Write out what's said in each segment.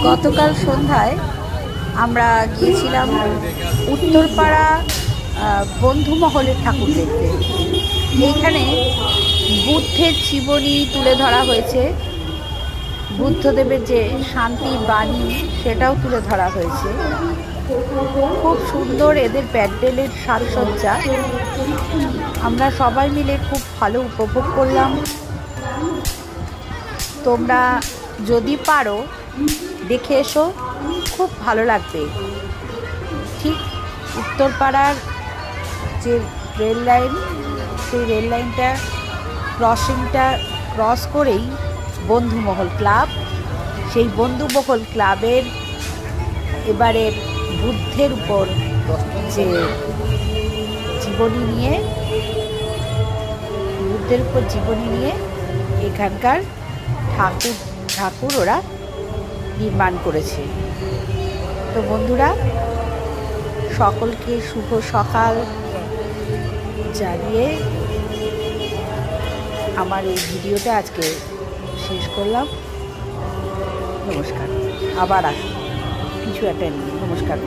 গতকাল সন্ধ্যায় আমরা গিয়েছিলাম উত্তরপাড়া বন্ধুমহলের ঠাকুর দেখতে। এইখানে বুদ্ধের জীবনী তুলে ধরা হয়েছে, বুদ্ধদেবের যে শান্তির বাণী সেটাও তুলে ধরা হয়েছে। খুব সুন্দর এদের প্যান্ডেলের সাজসজ্জা, আমরা সবাই মিলে খুব ভালো উপভোগ করলাম। তোমরা যদি পারো দেখে এসো, খুব ভালো লাগবে। ঠিক উত্তরপাড়ার যে রেল লাইন, সেই রেল লাইনটা ক্রস করেই বন্ধুমহল ক্লাব। সেই বন্ধুমহল ক্লাবের এবারের বুদ্ধের উপর যে জীবনী নিয়ে এখানকার ঠাকুর ওরা নির্মাণ করেছে। তো বন্ধুরা, সকলকে শুভ সকাল জানিয়ে আমার এই ভিডিওটা আজকে শেষ করলাম। নমস্কার। আবার আসুন কিছু একটা নিয়ে। নমস্কার।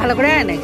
ভালো করে আনে।